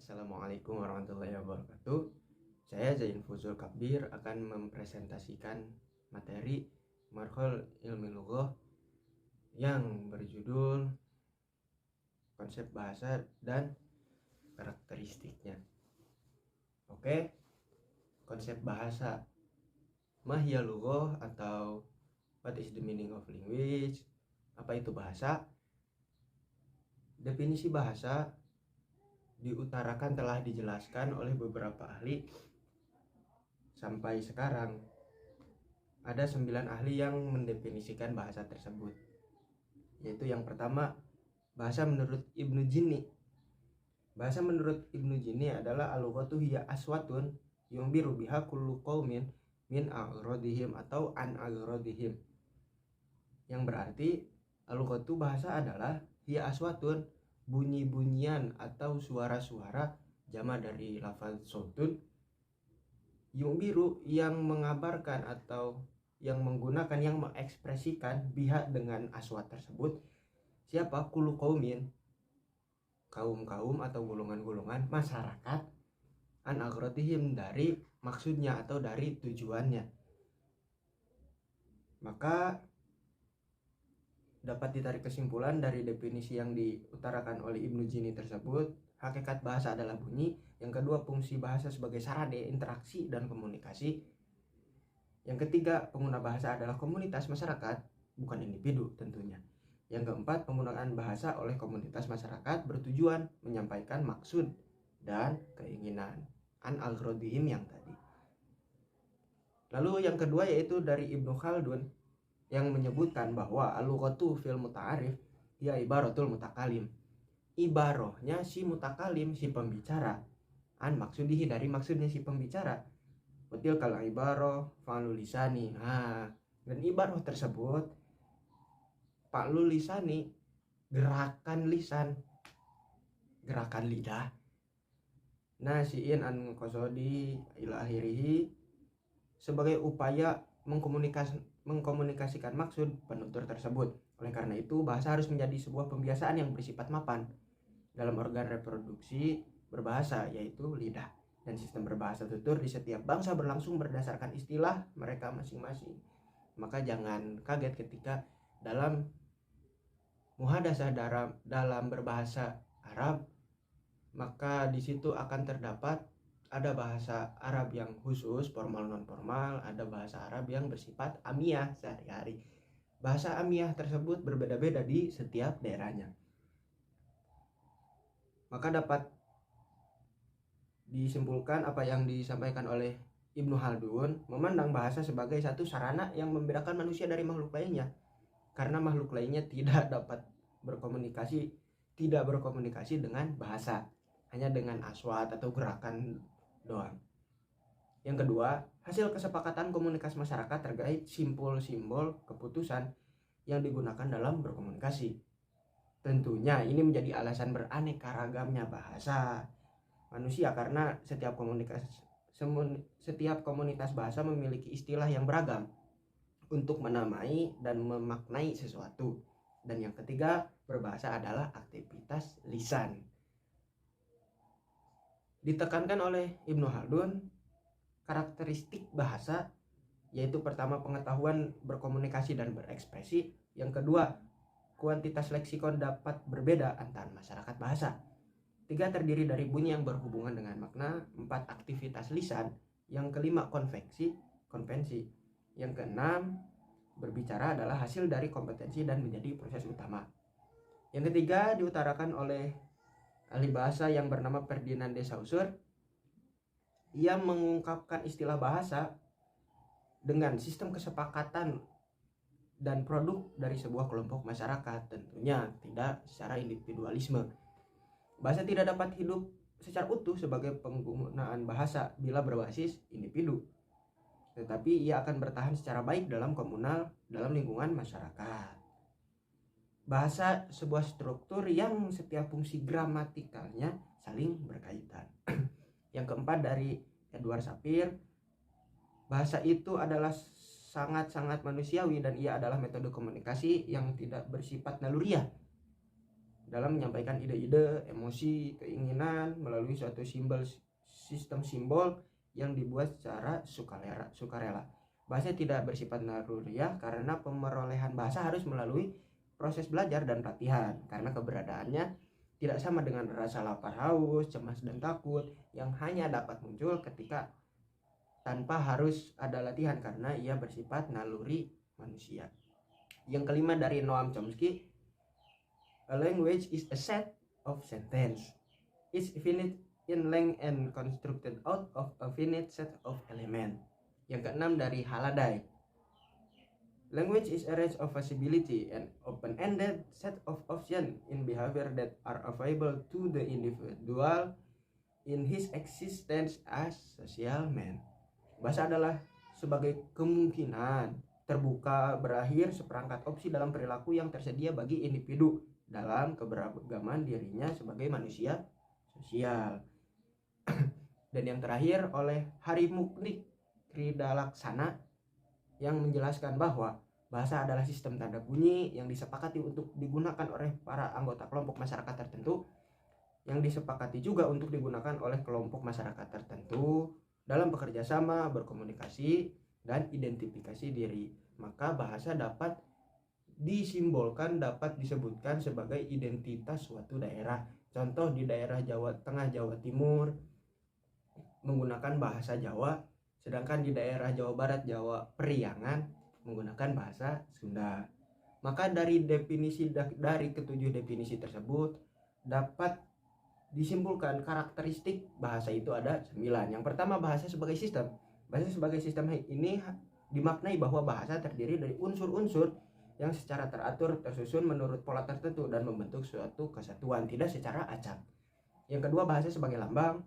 Assalamualaikum warahmatullahi wabarakatuh. Saya Zain Fuzul Kabir akan mempresentasikan materi Marhol Ilmi Lughah yang berjudul konsep bahasa dan karakteristiknya. Oke, konsep bahasa. Mahya lughah atau what is the meaning of language? Apa itu bahasa? Definisi bahasa diutarakan telah dijelaskan oleh beberapa ahli. Sampai sekarang ada 9 ahli yang mendefinisikan bahasa tersebut, yaitu yang pertama, bahasa menurut Ibnu Jinni. Bahasa menurut Ibnu Jinni adalah al-lughatu hiya aswatun yumbiru biha kullu qaumin min agradihim atau an agradihim, yang berarti al-lughatu bahasa adalah hiya aswatun, bunyi-bunyian atau suara-suara, jama dari lafaz sautun, yumbiru yang mengabarkan atau yang menggunakan, yang mengekspresikan biha dengan aswat tersebut, siapa? Kullu qaumin, kaum-kaum atau golongan-golongan masyarakat, an agradihim, dari maksudnya atau dari tujuannya. Maka dapat ditarik kesimpulan dari definisi yang diutarakan oleh Ibnu Jinni tersebut, hakikat bahasa adalah bunyi. Yang kedua, fungsi bahasa sebagai sarana interaksi dan komunikasi. Yang ketiga, pengguna bahasa adalah komunitas masyarakat, bukan individu tentunya. Yang keempat, penggunaan bahasa oleh komunitas masyarakat bertujuan menyampaikan maksud dan keinginan an agradihim yang tadi. Lalu yang kedua yaitu dari Ibnu Khaldun, yang menyebutkan bahwa al-lughatu fil muta'arif ya ibaratul mutakalim. Ibarohnya si mutakalim, si pembicara, an maksudihi, dari maksudnya si pembicara. Betul kalau ibaroh fa'lul lisani. Dan ibaroh tersebut fa'lul lisani, gerakan lisan, gerakan lidah. Nasiin an qasadi ila akhirih, sebagai upaya mengkomunikasikan maksud penutur tersebut. Oleh karena itu, bahasa harus menjadi sebuah pembiasaan yang bersifat mapan dalam organ reproduksi berbahasa, yaitu lidah. Dan sistem berbahasa tutur di setiap bangsa berlangsung berdasarkan istilah mereka masing-masing. Maka jangan kaget ketika dalam muhadasah dalam berbahasa Arab, maka di situ akan terdapat ada bahasa Arab yang khusus, formal non formal, ada bahasa Arab yang bersifat amiyah sehari-hari. Bahasa amiyah tersebut berbeda-beda di setiap daerahnya. Maka dapat disimpulkan apa yang disampaikan oleh Ibnu Khaldun, memandang bahasa sebagai satu sarana yang membedakan manusia dari makhluk lainnya, karena makhluk lainnya tidak dapat berkomunikasi dengan bahasa, hanya dengan aswat atau gerakan doang. Yang kedua, hasil kesepakatan komunikasi masyarakat terkait simbol-simbol keputusan yang digunakan dalam berkomunikasi. Tentunya ini menjadi alasan beraneka ragamnya bahasa manusia, karena setiap komunitas bahasa memiliki istilah yang beragam untuk menamai dan memaknai sesuatu. Dan yang ketiga, berbahasa adalah aktivitas lisan. Ditekankan oleh Ibnu Khaldun karakteristik bahasa, yaitu pertama, pengetahuan berkomunikasi dan berekspresi. Yang kedua, kuantitas leksikon dapat berbeda antar masyarakat bahasa. 3, terdiri dari bunyi yang berhubungan dengan makna. 4, aktivitas lisan. Yang kelima, konvensi. Yang keenam, berbicara adalah hasil dari kompetensi dan menjadi proses utama. Yang ketiga diutarakan oleh ahli bahasa yang bernama Ferdinand de Saussure. Ia mengungkapkan istilah bahasa dengan sistem kesepakatan dan produk dari sebuah kelompok masyarakat, tentunya tidak secara individualisme. Bahasa tidak dapat hidup secara utuh sebagai penggunaan bahasa bila berbasis individu, tetapi ia akan bertahan secara baik dalam komunal, dalam lingkungan masyarakat. Bahasa sebuah struktur yang setiap fungsi gramatikalnya saling berkaitan. Yang keempat dari Edward Sapir, bahasa itu adalah sangat-sangat manusiawi dan ia adalah metode komunikasi yang tidak bersifat naluriah dalam menyampaikan ide-ide, emosi, keinginan melalui suatu sistem simbol yang dibuat secara sukarela. Bahasa tidak bersifat naluriah karena pemerolehan bahasa harus melalui proses belajar dan latihan, karena keberadaannya tidak sama dengan rasa lapar, haus, cemas, dan takut yang hanya dapat muncul ketika tanpa harus ada latihan karena ia bersifat naluri manusia. Yang kelima dari Noam Chomsky, a language is a set of sentence. It's finite in length and constructed out of a finite set of elements. Yang keenam dari Halliday, language is a range of possibility and open-ended set of options in behavior that are available to the individual in his existence as social man. Bahasa adalah sebagai kemungkinan terbuka berakhir seperangkat opsi dalam perilaku yang tersedia bagi individu dalam keberagaman dirinya sebagai manusia sosial. Dan yang terakhir oleh Harimuknik Kridalaksana yang menjelaskan bahwa bahasa adalah sistem tanda bunyi yang disepakati untuk digunakan oleh para anggota kelompok masyarakat tertentu, yang disepakati juga untuk digunakan oleh kelompok masyarakat tertentu dalam bekerja sama, berkomunikasi, dan identifikasi diri. Maka bahasa dapat disimbolkan, dapat disebutkan sebagai identitas suatu daerah. Contoh di daerah Jawa Tengah, Jawa Timur menggunakan bahasa Jawa, sedangkan di daerah Jawa Barat, Jawa Priangan menggunakan bahasa Sunda. Maka dari ketujuh definisi tersebut dapat disimpulkan karakteristik bahasa itu ada 9. Yang pertama, bahasa sebagai sistem. Bahasa sebagai sistem ini dimaknai bahwa bahasa terdiri dari unsur-unsur yang secara teratur tersusun menurut pola tertentu dan membentuk suatu kesatuan, tidak secara acak. Yang kedua, bahasa sebagai lambang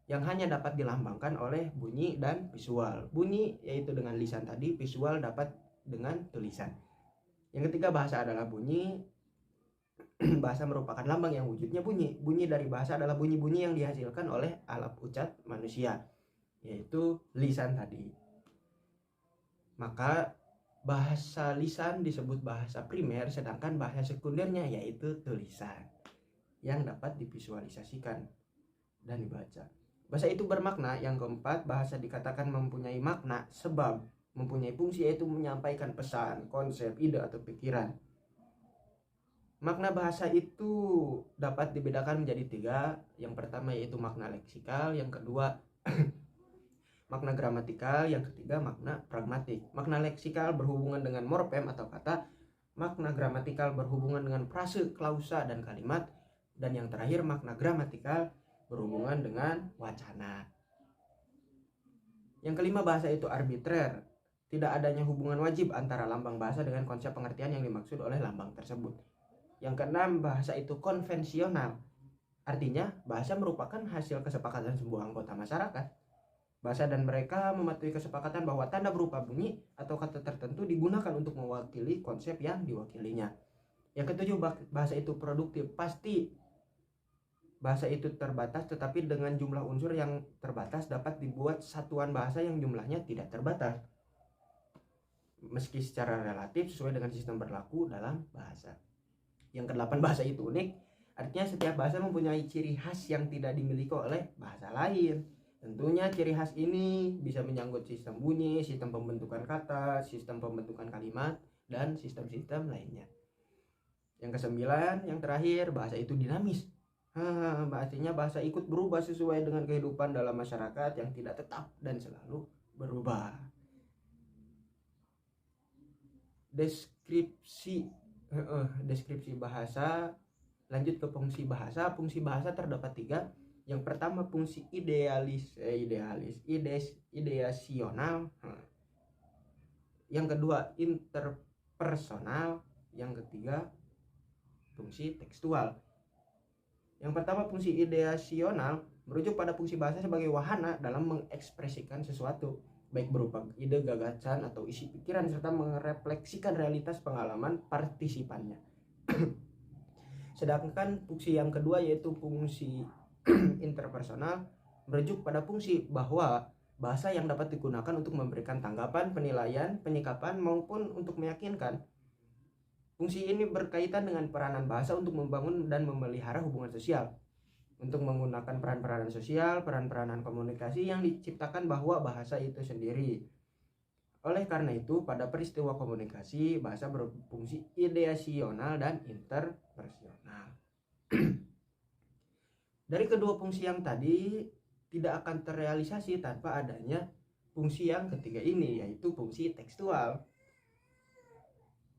yang hanya dapat dilambangkan oleh bunyi dan visual. Bunyi yaitu dengan lisan tadi, visual dapat dengan tulisan. Yang ketiga, bahasa adalah bunyi. Bahasa merupakan lambang yang wujudnya bunyi. Bunyi dari bahasa adalah bunyi-bunyi yang dihasilkan oleh alat ucap manusia, yaitu lisan tadi. Maka bahasa lisan disebut bahasa primer, sedangkan bahasa sekundernya yaitu tulisan yang dapat divisualisasikan dan dibaca. Bahasa itu bermakna. Yang keempat, bahasa dikatakan mempunyai makna sebab mempunyai fungsi, yaitu menyampaikan pesan, konsep, ide, atau pikiran. Makna bahasa itu dapat dibedakan menjadi 3. Yang pertama yaitu makna leksikal, yang kedua makna gramatikal, yang ketiga makna pragmatik. Makna leksikal berhubungan dengan morfem atau kata, makna gramatikal berhubungan dengan frase, klausa, dan kalimat, dan yang terakhir makna gramatikal berhubungan dengan wacana. Yang kelima, bahasa itu arbitrer. Tidak adanya hubungan wajib antara lambang bahasa dengan konsep pengertian yang dimaksud oleh lambang tersebut. Yang keenam, bahasa itu konvensional. Artinya, bahasa merupakan hasil kesepakatan sebuah anggota masyarakat. Bahasa dan mereka mematuhi kesepakatan bahwa tanda berupa bunyi atau kata tertentu digunakan untuk mewakili konsep yang diwakilinya. Yang ketujuh, bahasa itu produktif. Pasti bahasa itu terbatas, tetapi dengan jumlah unsur yang terbatas dapat dibuat satuan bahasa yang jumlahnya tidak terbatas, meski secara relatif sesuai dengan sistem berlaku dalam bahasa. Yang kedelapan, bahasa itu unik. Artinya setiap bahasa mempunyai ciri khas yang tidak dimiliki oleh bahasa lain. Tentunya ciri khas ini bisa menyangkut sistem bunyi, sistem pembentukan kata, sistem pembentukan kalimat, dan sistem-sistem lainnya. Yang kesembilan, yang terakhir, bahasa itu dinamis. Artinya bahasa ikut berubah sesuai dengan kehidupan dalam masyarakat yang tidak tetap dan selalu berubah. Deskripsi bahasa. Lanjut ke fungsi bahasa. Fungsi bahasa terdapat 3. Yang pertama, fungsi ideasional. Yang kedua, interpersonal. Yang ketiga, fungsi tekstual. Yang pertama, fungsi ideasional merujuk pada fungsi bahasa sebagai wahana dalam mengekspresikan sesuatu, baik berupa ide, gagasan, atau isi pikiran, serta merefleksikan realitas pengalaman partisipannya. Sedangkan fungsi yang kedua yaitu fungsi interpersonal merujuk pada fungsi bahwa bahasa yang dapat digunakan untuk memberikan tanggapan, penilaian, penyikapan, maupun untuk meyakinkan. Fungsi ini berkaitan dengan peranan bahasa untuk membangun dan memelihara hubungan sosial, untuk menggunakan peran-peranan sosial, peran-peranan komunikasi yang diciptakan bahwa bahasa itu sendiri. Oleh karena itu, pada peristiwa komunikasi, bahasa berfungsi ideasional dan interpersonal. Dari kedua fungsi yang tadi tidak akan terrealisasi tanpa adanya fungsi yang ketiga ini, yaitu fungsi tekstual.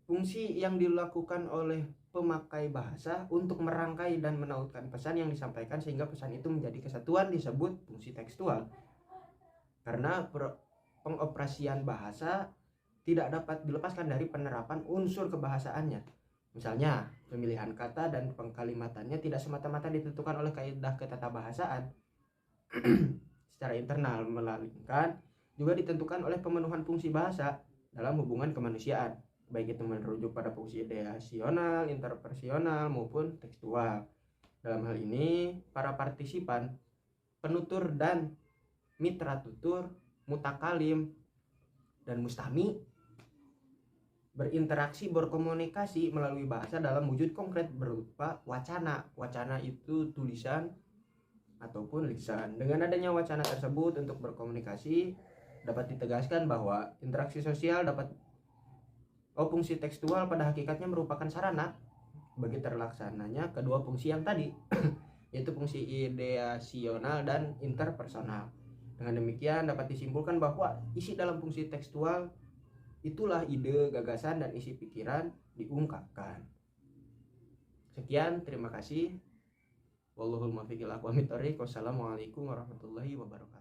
Fungsi yang dilakukan oleh pemakai bahasa untuk merangkai dan menautkan pesan yang disampaikan sehingga pesan itu menjadi kesatuan disebut fungsi tekstual. Karena pengoperasian bahasa tidak dapat dilepaskan dari penerapan unsur kebahasaannya. Misalnya, pemilihan kata dan pengkalimatannya tidak semata-mata ditentukan oleh kaidah ketatabahasaan secara internal, melainkan juga ditentukan oleh pemenuhan fungsi bahasa dalam hubungan kemanusiaan, baik itu merujuk pada fungsi ideasional, interpersonal maupun tekstual. Dalam hal ini, para partisipan, penutur dan mitra tutur, mutakalim, dan mustami berinteraksi, berkomunikasi melalui bahasa dalam wujud konkret berupa wacana. Wacana itu tulisan ataupun lisan. Dengan adanya wacana tersebut untuk berkomunikasi, dapat ditegaskan bahwa interaksi sosial fungsi tekstual pada hakikatnya merupakan sarana bagi terlaksananya kedua fungsi yang tadi, yaitu fungsi ideasional dan interpersonal. Dengan demikian dapat disimpulkan bahwa isi dalam fungsi tekstual itulah ide, gagasan, dan isi pikiran diungkapkan. Sekian, terima kasih. Wallahul muwaffiq ila aqwamit thoriq. Wassalamualaikum warahmatullahi wabarakatuh.